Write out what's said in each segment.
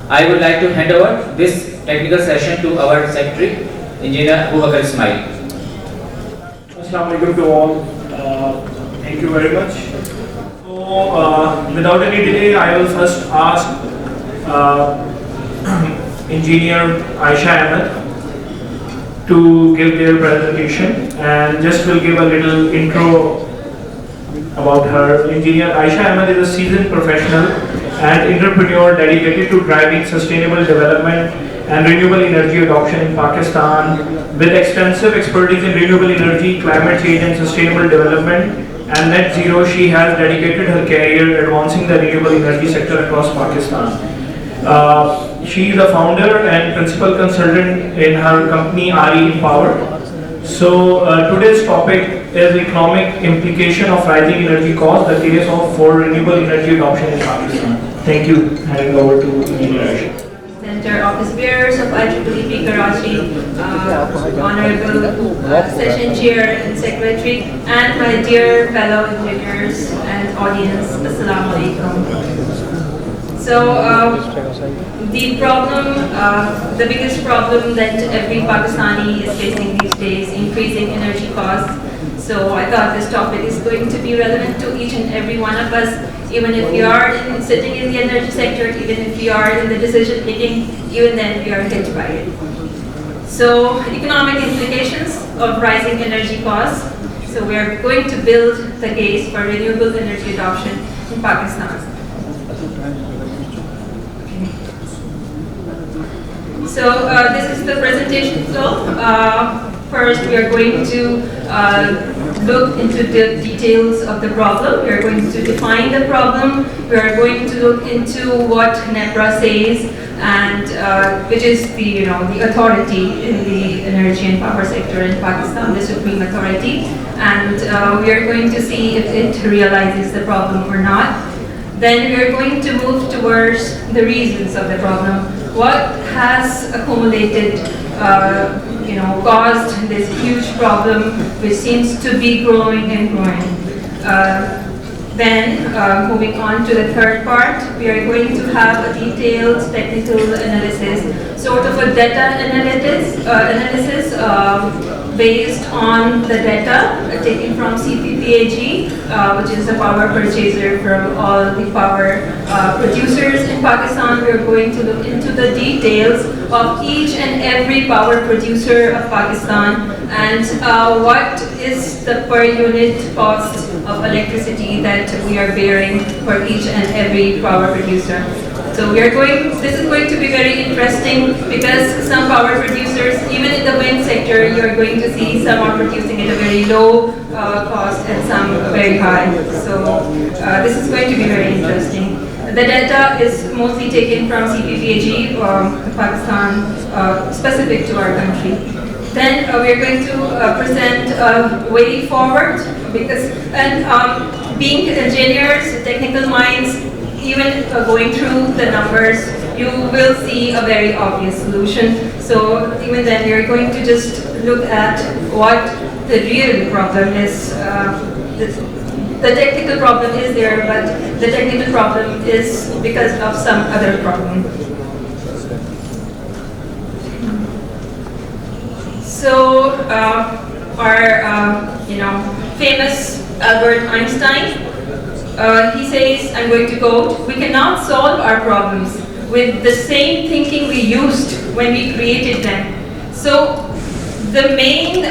I would like to hand over this technical session to our secretary, Engineer Abu Bakar Ismail. Assalamu alaikum to all. Thank you very much. So, without any delay, I will first ask Engineer Aisha Ahmed to give their presentation, and just will give a little intro about her. Engineer Aisha Ahmed is a seasoned professional and entrepreneur dedicated to driving sustainable development and renewable energy adoption in Pakistan. With extensive expertise in renewable energy, climate change and sustainable development and net zero, she has dedicated her career advancing the renewable energy sector across Pakistan. She is a founder and principal consultant in her company RE Power. So today's topic is economic implication of rising energy costs, the case of for renewable energy adoption in Pakistan. Thank you. Handing over to Engineer Aisha. Center office bearers of IEEE Karachi, Honorable Session Chair and Secretary, and my dear fellow engineers and audience, Assalamu alaikum. So the biggest problem that every Pakistani is facing these days, increasing energy costs. So I thought this topic is going to be relevant to each and every one of us, even if we are sitting in the energy sector, even if we are in the decision making, even then we are hit by it. So economic implications of rising energy costs. So we are going to build the case for renewable energy adoption in Pakistan. So this is the presentation flow. First, we are going to look into the details of the problem. We are going to define the problem. We are going to look into what NEPRA says, and which is the authority in the energy and power sector in Pakistan, the supreme authority. And we are going to see if it realizes the problem or not. Then we are going to move towards the reasons of the problem. What has accumulated, caused this huge problem, which seems to be growing and growing. Then, moving on to the third part, we are going to have a detailed technical analysis, sort of a data analysis based on the data taken from CPPAG, which is the power purchaser from all the power producers in Pakistan. We are going to look into the details of each and every power producer of Pakistan, and what is the per unit cost of electricity that we are bearing for each and every power producer. So this is going to be very interesting, because some power producers, even in the wind sector, you are going to see some are producing at a very low cost and some very high. So this is going to be very interesting. The data is mostly taken from CPPAG, Pakistan, specific to our country. Then we are going to present a way forward, because being engineers, technical minds, even going through the numbers, you will see a very obvious solution. So even then, we are going to just look at what the real problem is. The technical problem is there, but the technical problem is because of some other problem. So our famous Albert Einstein, he says, I'm going to quote, "We cannot solve our problems with the same thinking we used when we created them." So the main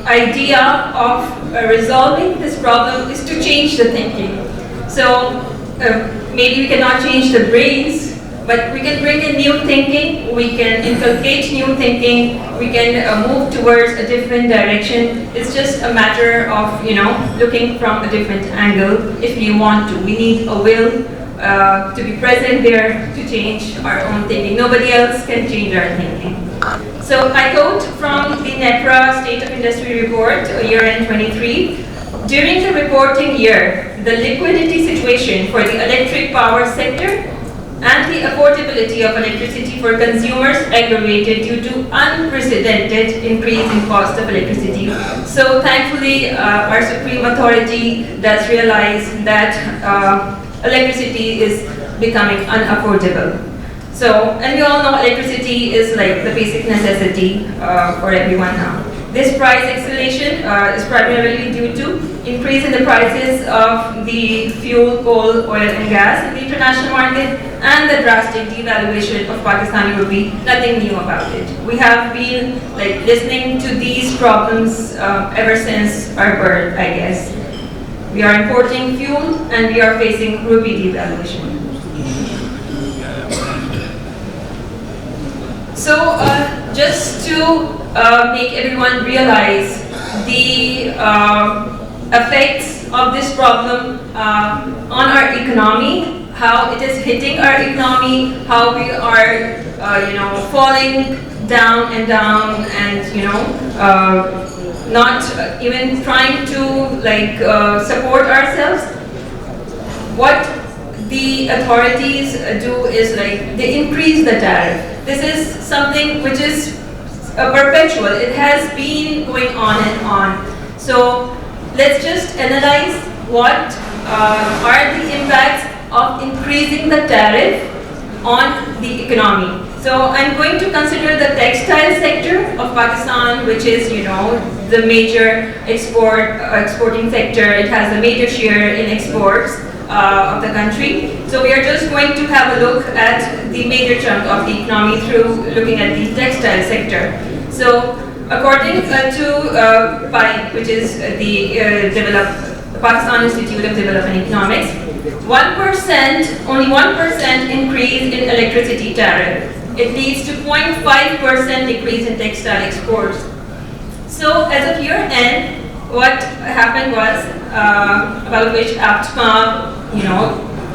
idea of resolving this problem is to change the thinking. So maybe we cannot change the brains, but we can bring in new thinking, we can inculcate new thinking, we can move towards a different direction. It's just a matter of, looking from a different angle if we want to. We need a will to be present there to change our own thinking. Nobody else can change our thinking. So I quote from the NEPRA State of Industry Report, year-end 23. During the reporting year, the liquidity situation for the electric power sector and the affordability of electricity for consumers aggravated due to unprecedented increase in cost of electricity. So thankfully, our supreme authority does realize that electricity is becoming unaffordable. So, and we all know electricity is like the basic necessity for everyone now. This price escalation is primarily due to increase in the prices of the fuel, coal, oil and gas in the international market and the drastic devaluation of Pakistani rupee. Nothing new about it. We have been like listening to these problems ever since our birth, I guess. We are importing fuel and we are facing rupee devaluation. So just to make everyone realize the effects of this problem on our economy, how it is hitting our economy, how we are, falling down and not even trying to support ourselves. What the authorities do is they increase the tariff. This is something which is perpetual. It has been going on and on. So let's just analyze what are the impacts of increasing the tariff on the economy. So I'm going to consider the textile sector of Pakistan, which is, the major exporting sector. It has a major share in exports of the country. So we are just going to have a look at the major chunk of the economy through looking at the textile sector. So according to PIDE, which is the Pakistan Institute of Development Economics, 1%, only 1% increase in electricity tariff. It leads to 0.5% decrease in textile exports. So as of year end, what happened was, about which APTMA,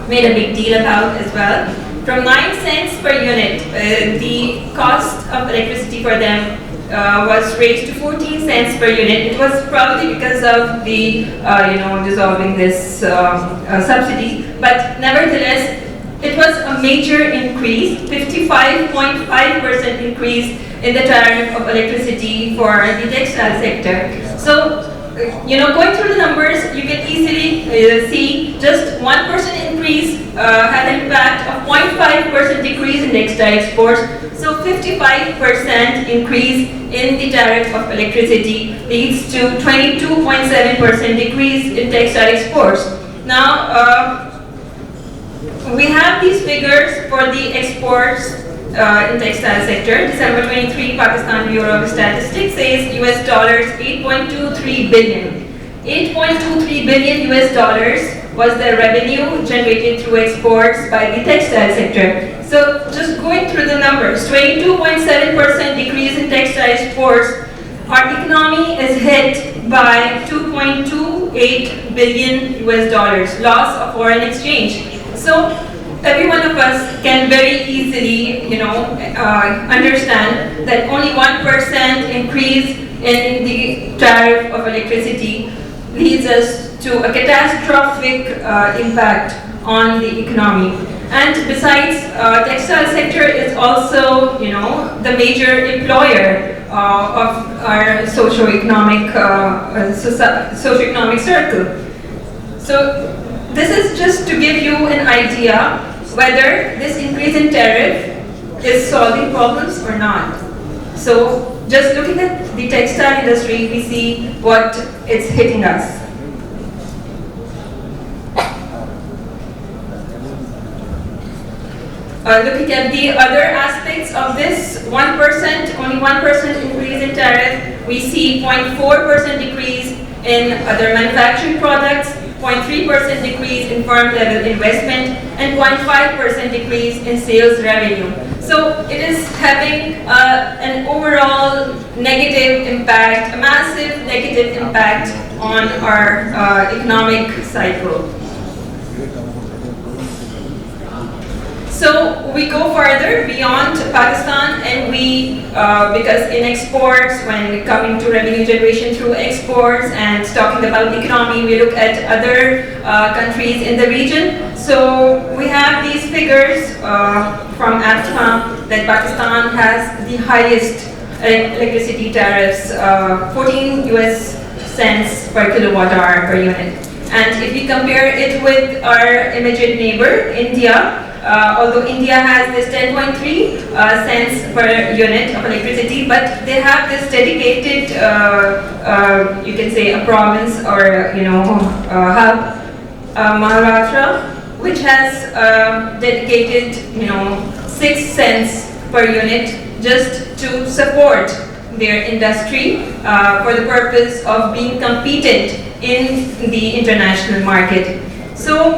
made a big deal about as well. From 9 cents per unit, the cost of electricity for them was raised to 14 cents per unit. It was probably because of the, dissolving this subsidy, but nevertheless, it was a major increase, 55.5% increase in the tariff of electricity for the textile sector. So, going through the numbers, you can easily see just 1% increase had an impact of 0.5% decrease in textile exports. So 55% increase in the tariff of electricity leads to 22.7% decrease in textile exports. Now, we have these figures for the exports in textile sector. December 23, Pakistan Bureau of Statistics says US dollars 8.23 billion. 8.23 billion US dollars was the revenue generated through exports by the textile sector. So just going through the numbers, 22.7% decrease in textile exports. Our economy is hit by 2.28 billion US dollars loss of foreign exchange. So every one of us can very easily, understand that only 1% increase in the tariff of electricity leads us to a catastrophic impact on the economy. And besides, textile sector is also, the major employer of our socioeconomic circle. So this is just to give you an idea whether this increase in tariff is solving problems or not. So just looking at the textile industry, we see what it's hitting us. Looking at the other aspects of this 1%, only 1% increase in tariff, we see 0.4% decrease in other manufacturing products, 0.3% decrease in firm level investment, and 0.5% decrease in sales revenue. So it is having an overall negative impact, a massive negative impact on our economic cycle. So we go further beyond Pakistan, and we, because in exports, when coming to revenue generation through exports and talking about the economy, we look at other countries in the region. So we have these figures from APTMA that Pakistan has the highest electricity tariffs, 14 US cents per kilowatt hour per unit. And if we compare it with our immediate neighbor, India, although India has this 10.3 cents per unit of electricity, but they have this dedicated, you can say a province or hub, Maharashtra, which has dedicated 6 cents per unit just to support their industry for the purpose of being competent in the international market. So,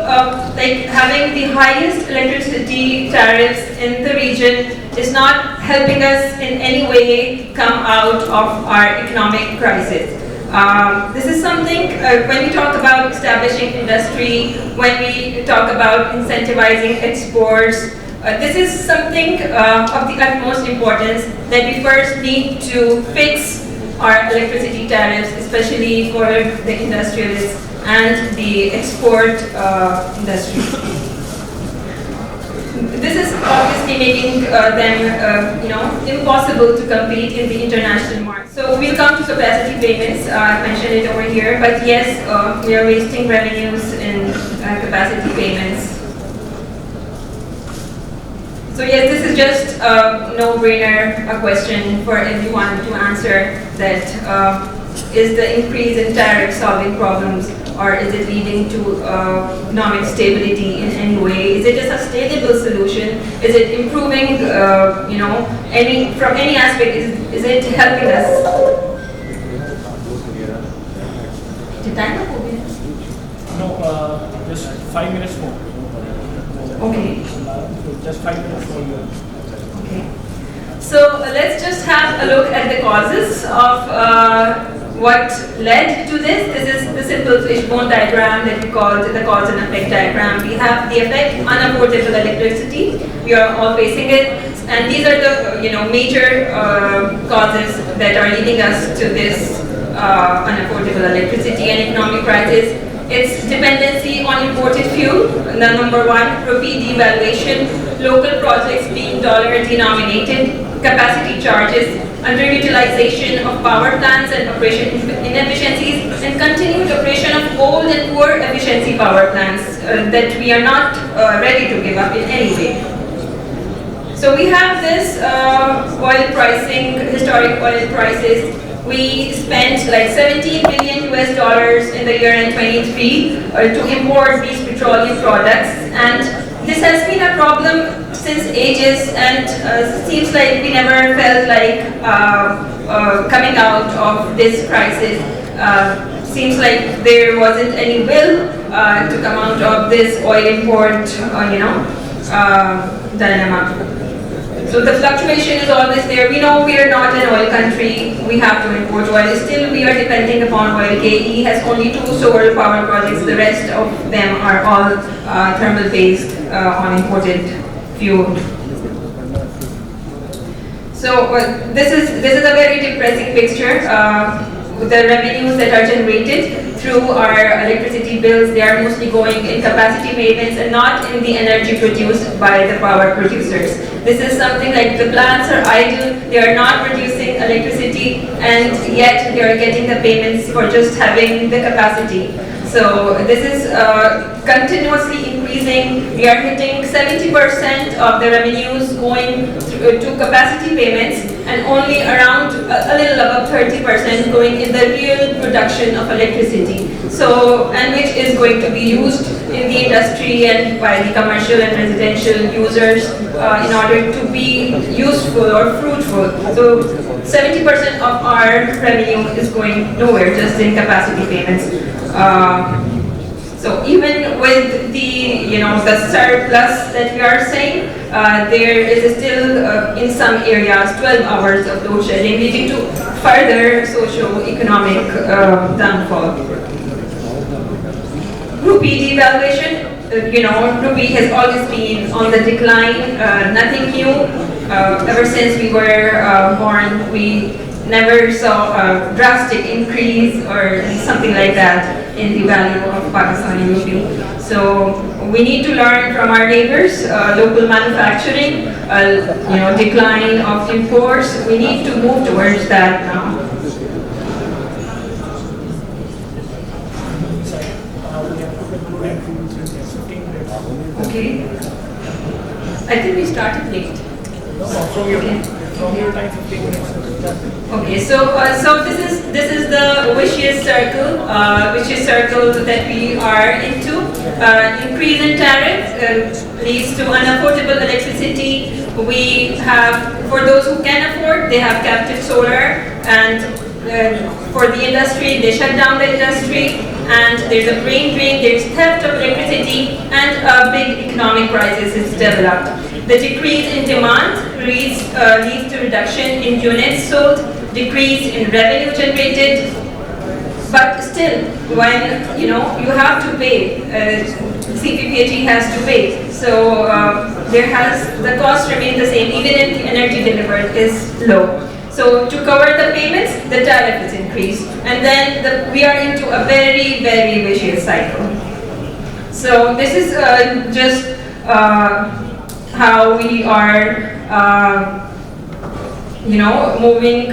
like having the highest electricity tariffs in the region is not helping us in any way come out of our economic crisis. This is something, when we talk about establishing industry, when we talk about incentivizing exports, this is something of the utmost importance that we first need to fix our electricity tariffs, especially for the industrialists and the export industry. This is obviously making them, impossible to compete in the international market. So we'll come to capacity payments. I mentioned it over here, but yes, we are wasting revenues in capacity payments. So yes, this is just a no-brainer question for everyone to answer that is the increase in tariff solving problems, or is it leading to economic stability in any way? Is it a sustainable solution? Is it improving, from any aspect, is it helping us? Did time up over here? No, just 5 minutes more. Okay. Just 5 minutes more. Okay. So let's just have a look at the causes of what led to this. This is the simple fishbone diagram that we call the cause and effect diagram. We have the effect, unaffordable electricity. We are all facing it, and these are the major causes that are leading us to this unaffordable electricity and economic crisis. It's dependency on imported fuel, the number one, rupee devaluation, local projects being dollar denominated, capacity charges, underutilization of power plants and operation inefficiencies, and continued operation of old and poor efficiency power plants that we are not ready to give up in any way. So we have this oil pricing, historic oil prices. We spent like $17 billion US in the year end 23 to import these petroleum products, and this has been a problem since ages, and seems like we never felt like coming out of this crisis. Seems like there wasn't any will to come out of this oil import, dilemma. So the fluctuation is always there. We know we are not an oil country. We have to import oil. Still, we are depending upon oil. KE has only 2 solar power projects. The rest of them are all thermal based on imported fuel. So this is a very depressing picture. The revenues that are generated through our electricity bills, they are mostly going in capacity payments and not in the energy produced by the power producers. This is something like the plants are idle, they are not producing electricity, and yet they are getting the payments for just having the capacity. So this is continuously increasing. We are hitting 70% of the revenues going to capacity payments, and only around a little above 30% going in the real production of electricity. So, and which is going to be used in the industry and by the commercial and residential users in order to be useful or fruitful. So 70% of our revenue is going nowhere, just in capacity payments. So even with the surplus that we are saying, there is still in some areas 12 hours of load shedding, leading to further socio-economic downfall. Rupee devaluation. Rupee has always been on the decline. Nothing new. Ever since we were born, we never saw a drastic increase or something like that in the value of Pakistani rupee. So we need to learn from our neighbors, local manufacturing, decline of imports. We need to move towards that now. Okay. I think we started late. From your time, 15 minutes. Okay, so this is the vicious circle that we are into. Increase in tariff leads to unaffordable electricity. We have, for those who can afford, they have captive solar, and for the industry, they shut down the industry, and there's a brain drain, there's theft of electricity, and a big economic crisis is developed. The decrease in demand leads to reduction in units sold, decrease in revenue generated, but still, when you have to pay, CPPAG has to pay, so the cost remains the same even if the energy delivered is low. So to cover the payments, the tariff is increased, and then we are into a very, very vicious cycle. So this is just how we are, moving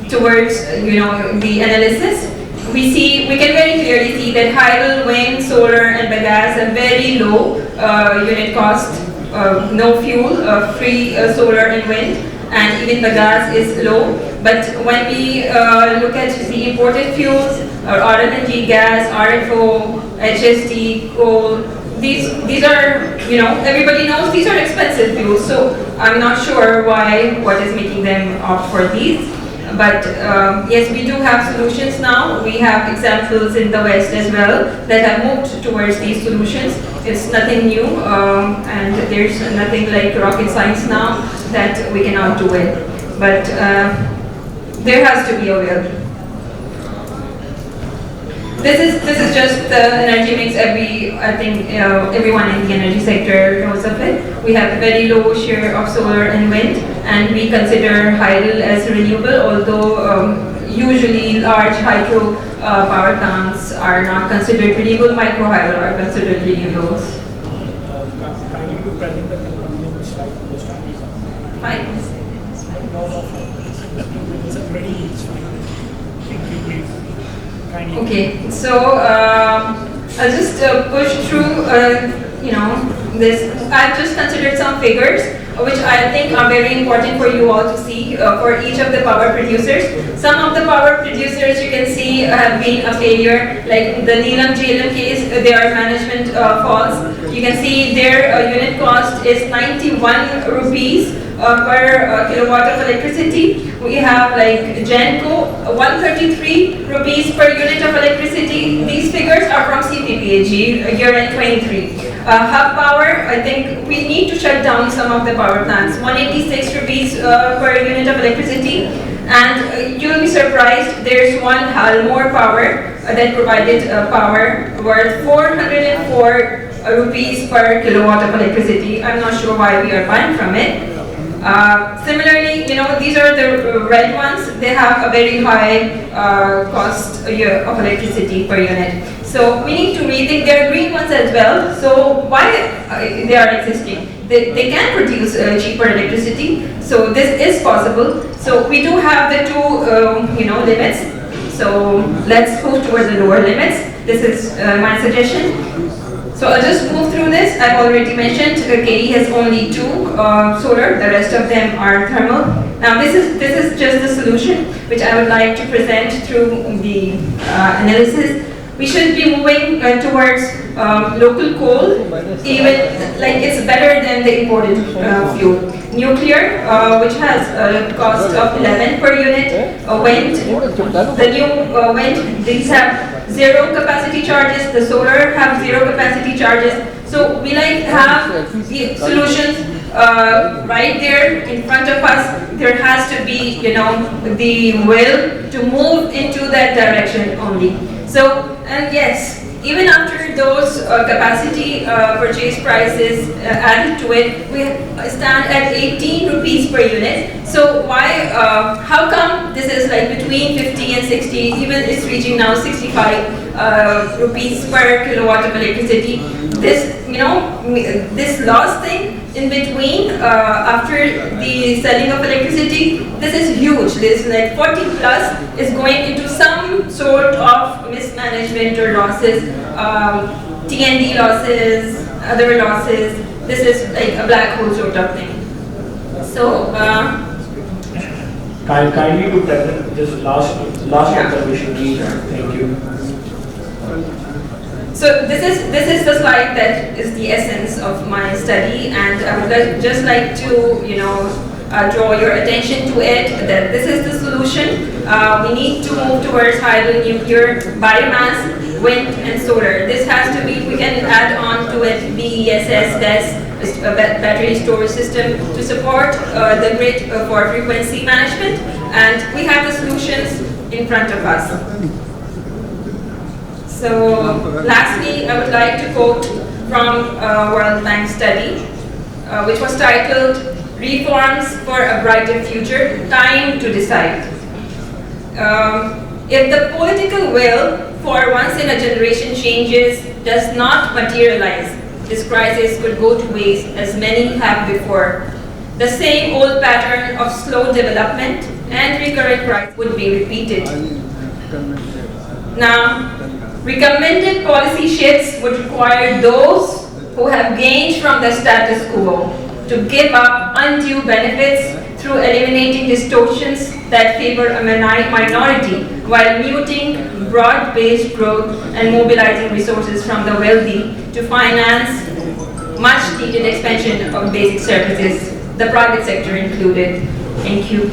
towards, the analysis. We can very clearly see that hydel, wind, solar, and bagasse have very low unit cost, no fuel, free solar and wind, and even bagasse is low. But when we look at the imported fuels, or RLNG, gas, RFO, HSD, coal, these are, everybody knows these are expensive fuels, so I'm not sure what is making them opt for these. But yes, we do have solutions now. We have examples in the West as well that have moved towards these solutions. It's nothing new, and there's nothing like rocket science now that we cannot do it. But there has to be a will. This is just the energy mix. I think everyone in the energy sector knows of it. We have a very low share of solar and wind, and we consider hydel as renewable, although usually large hydro power plants are not considered renewable. Micro hydel are considered renewables. Kindly to present the conclusion slide for the study. Fine. It's a pretty fine. Thank you, please. Kindly. Okay, so I'll just push through, this. I've just considered some figures, which I think are very important for you all to see for each of the power producers. Some of the power producers you can see have been a failure, like the Neelam JLM case, their management falls. You can see their unit cost is 91 rupees per kilowatt of electricity. We have like Genco, 133 rupees per unit of electricity. These figures are from CPPAG, year-end 23. Hub Power, I think we need to shut down some of the power plants. 186 rupees per unit of electricity. And you'll be surprised, there's one Halmore Power that provided power worth 404 rupees per kilowatt of electricity. I'm not sure why we are buying from it. Similarly, these are the red ones. They have a very high cost of electricity per unit. So we need to rethink. There are green ones as well. So why they are existing? They can produce cheaper electricity. So this is possible. So we do have the two, limits. So let's move towards the lower limits. This is my suggestion. So I'll just move through this. I've already mentioned KE has only two solar, the rest of them are thermal. Now this is just the solution which I would like to present through the analysis. We should be moving towards local coal, even like it's better than the imported fuel. Nuclear, which has a cost of 11 per unit. Wind, the new wind, these have zero capacity charges. The solar have zero capacity charges. So we like have the solutions right there in front of us. There has to be, the will to move into that direction only. So, and yes, even after those capacity purchase prices added to it, we stand at 18 rupees per unit. So why, how come this is like between 50 and 60, even it's reaching now 65 rupees per kilowatt of electricity? This, this last thing in between, after the selling of electricity, this is huge. This like 40 plus is going into some sort of mismanagement or losses, TND losses, other losses. this is like a black hole sort of thing. So, Kindly to present this last Yeah. observation, please. Thank you. so this is the slide that is the essence of my study, and I would just like to, draw your attention to it, that this is the solution. We need to move towards hydrogen, nuclear, biomass, wind, and solar. This has to be, we can add on to it BESS, DES, a battery storage system to support the grid for frequency management, and we have the solutions in front of us. So lastly, I would like to quote from a World Bank study, which was titled Reforms for a Brighter Future, Time to Decide. If the political will for once in a generation changes does not materialize, this crisis could go to waste as many have before. The same old pattern of slow development and recurrent crisis would be repeated. Now, recommended policy shifts would require those who have gained from the status quo to give up undue benefits through eliminating distortions that favor a minority while muting broad-based growth and mobilizing resources from the wealthy to finance much-needed expansion of basic services, the private sector included. Thank you.